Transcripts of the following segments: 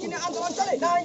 চিনি আন্দোলন চলে নাই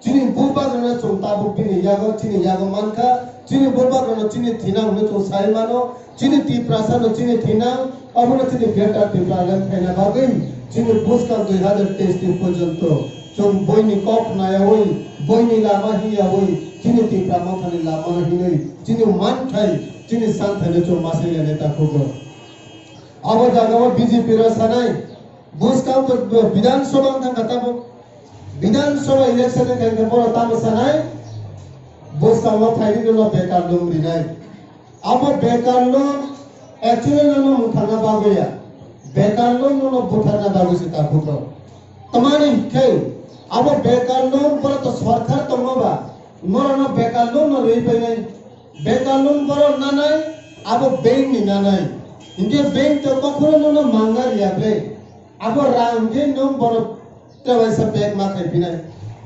Chini bulba kana chung tabu pini yago manka chini bulba kana chini thinang no chung sai mano chini ti prasa no chini thinang abuna chini beta ti pragan phaina bagai chini buska 2023 পর্যন্ত chung boini kop na ya oi boini lama hi ya oi chini ti prama khani lama hi nei chini man thai chini san thai chung masai ya neta khogo abo jagao BJP ra sanai buska to বিধান সভা thang katabo বিধানসভা ইলেকশনে কেন্দ্র পর তামসানাই বসাও tiny no বেকার লোম Rinnai আবো বেকার লোম অ্যাকচুয়ালি নো মুথানা বাগয়া বেকার লোম নো বুথানা বাগুসি তা ফুটো তোমারে কে আবো বেকার লোম পর তো সরকার তমবা মরনো বেকার লোম নো রই পাই বেকার লোম পর না নাই আবো ব্যাংক নি না নাই ইন্ডিয়া ব্যাংক তো কখনো নো মাঙ্গা রিয়াবে আবো রাঙ্গে নো বড় वैसा बैग मा खाई पिना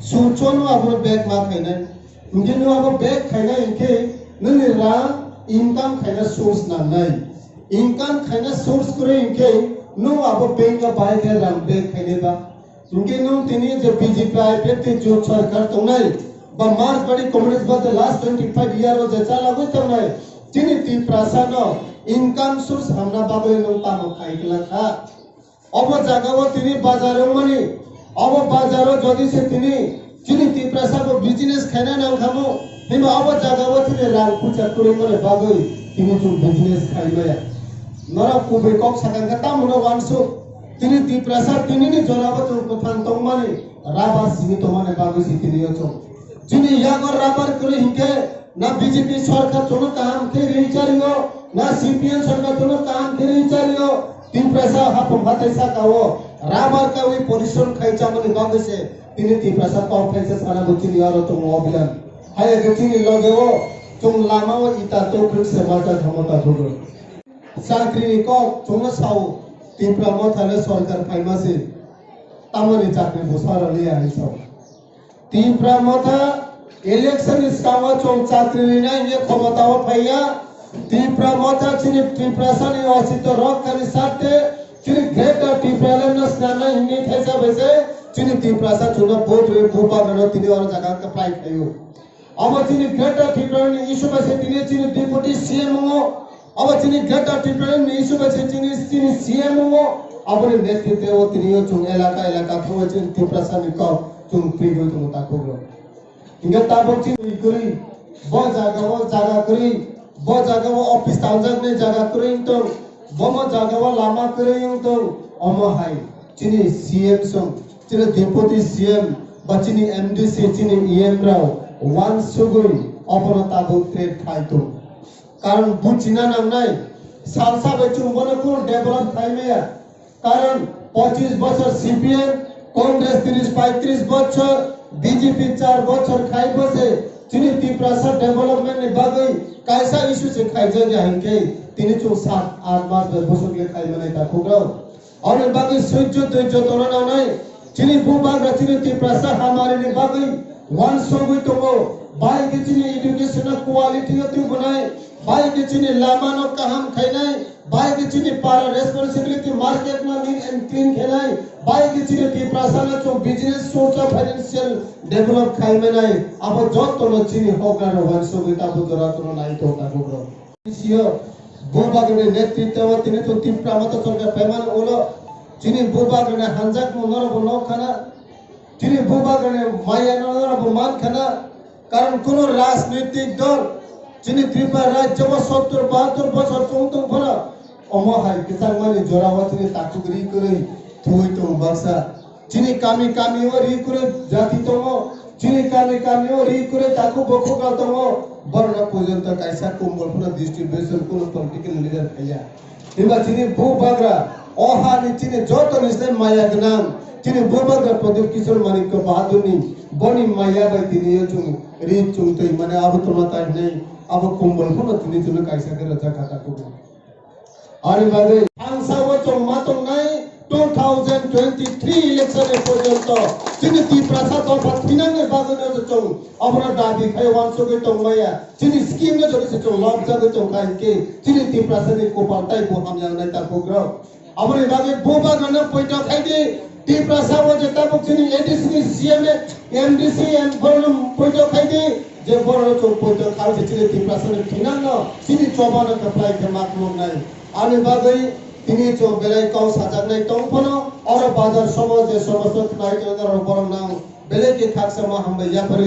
सुचोनो अब बैग मा खाइना इनके नो अब बैग खाइना इनके नने रा इनकम खाइना सोर्स ना नहीं इनकम खाइना सोर्स करे इनके नो अब बैंक का बाय के राम बैग खाइने बा इनके नो तिनी जो बीजेपी आए व्यक्ति जो सरकार तो नहीं बा मार्च बड़ी कम्युनिस्ट बद लास्ट 25 ईयर जो चला गई तो नहीं तिनी ती प्रासानो इनकम सोर्स हमना बाबे नो पानो खाइला था अब जगह तिनी बाजारों मनी अब बाजारो जदि से तिनी चिनी ती प्रसा को बिजनेस खाना नाम खामो हिमा अब जगह वो तिनी राल पूजा करे मरे बागई तिनी जो बिजनेस खाइबया नरा कुबे कक साकान का मुनो वानसो तिनी ती प्रसा तिनी नि जनाबो तो कथान तो माने राबा सिनी तो माने बागई सि तिनी अछो चिनी यागर राबर करे हिके ना बीजेपी सरकार चोनो काम के रिचारियो ना सीपीएम सरकार चोनो काम के रिचारियो ती प्रसा हापम हातैसा काओ राबर का वही परिश्रम खाइचा मने बागे से तिनी ती प्रसा पाव खाइसे सारा बुचिनी यारो तो अभियान हाय गचिनी लगेओ तुम लामाओ इता तो कृत से माता धमता धुगो चाकरी को तुम साओ ती प्रमो थाले सरकार खाइमा से तामने चाकरी बसार ले आइसो ती प्रमो था इलेक्शन इस्कावा चों चाकरी ना ये क्षमताओ भैया ती प्रमो था चिनी ती प्रसा ने असित रॉक करी साथे चिनी ग्रेटर टीप्राले नस्नाना हिनी थैसा वैसे चिनी टीप्रासा चुना बोट रे भूपा गनो तिनी और जगह का फ्लाइट खायो अब चिनी ग्रेटर टीप्राले इशू वैसे तिनी चिनी डिप्टी सीएम हो अब चिनी ग्रेटर टीप्राले इशू वैसे चिनी सीएम हो अब ने नेतृत्व वो तिनी चुन इलाका तो चिनी टीप्रासा ने को चुन प्रीगो तुम ताको इंगे ताबो चिनी करी बो जगह करी बो जगह वो ऑफिस ताउजन ने जगह करी तो बम जगह लामा करे तो अमो हाई चिनी सीएम सम चिनी डिप्टी सीएम बचिनी एमडीसी चिनी ईएम राव वन सुगुई अपना ताबो ट्रेड खाई तो कारण बुचिना नाम नहीं सालसा बेचुं बने को डेवलप खाई में कारण 25 बছর सीपीएम কংগ্রেস 30-35 বছর বিজেপি 4 বছর খাই বসে চিনি ত্রিপ্রাসা ডেভেলপমেন্ট नि बागै कायसा इशू से खाइजे हाइके তিনি 7-8 মাস বছরকে খাই মানে তা খুগরাও और बागै सैज्य धैर्य तोरनाव नाय चिनी भूभाग चिनी त्रिप्रासा हमारे नि बागै वन सगै दङो बाय के चिनी एजुकेशन क्वालिटी ति बनाय बाय के चिनी लामानो काहाम खाइनाय बाय के चिनी पारा रेस्पोंसिबिलिटी मार्केट मा नीट एंड क्लीन खेलाय बाय के चिनी त्रिप्रासा न चो बिजनेस सोचा फाइनेंशियल डेभलप खाइमेनाय अब जतनो चिनी होगार वन सगै ताबो जरातनो नाय तो ताबो सियो भूभागनि नेतृत्व तिनी तो ত্রিপ্রামত सरकार पेमान ओलो चिनी भूभागनि हानजाक नरबो नखाना चिनी भूभागनि माया नरबो मानखाना कारण कोनो राजनीतिक दल चिनी त्रिपुरा राज्य 70-72 বছর চংতং ফরা অমহাই কিসাংমানি জরাওয়া চিনি তাকুগরি করে থুই তো বাসা চিনি কামি কামি ওরি করে জাতি তম চিনি কামি কামি ওরি করে তাকু বখুকা তম বর্ণ পর্যন্ত কাইসা কুম্বলপুনা ডিস্ট্রিবিউশন কোন পলিটিক্যাল লিডার খাইয়া এবার চিনি ভূভাগরা অহানি চিনি যত নিসে মায়া গনাম চিনি ভূভাগরা প্রদীপ কিশোর মানিক বাহাদুরনি বনি মায়া বাই তিনি চুং রি চুংতই মানে আবু তোনাতা নেই আবু কুম্বলপুনা তিনি চুন কাইসা কে রাজা খাতা কো আর বাদে আনসাও চং মাতং নাই 2023 ইলেকশন পর্যন্ত চিনি ত্রিপ্রাসা তো পাথিনাঙ্গে বাগনে চং আমরা দাবি খাই ওয়ানসগে চং মায়া চিনি স্কিম নে জরিসে চং লব জাগে চং কাইকে চিনি ত্রিপ্রাসা নি কোপালতাই বো হাময়াং নাই তা প্রোগ্রাম আমরা বাগে ভূভাগনে পয়টা খাইদে ত্রিপ্রাসা ও যে তাবক চিনি এডিসি সিএম এমডিসি এম বরম পয়টা খাইদে যে বড় চং পয়টা খাইছে চিনি ত্রিপ্রাসা নি থিনাঙ্গ চিনি চবানা কাপ্লাই কে মাতলম নাই আমি বাগে তিনি চো বেলাই কাউ সাজাকনাই তংফনো और बाजार समाज जे समस्त नायक नगर बरम नाम बेले के खाकसा मा हम या परि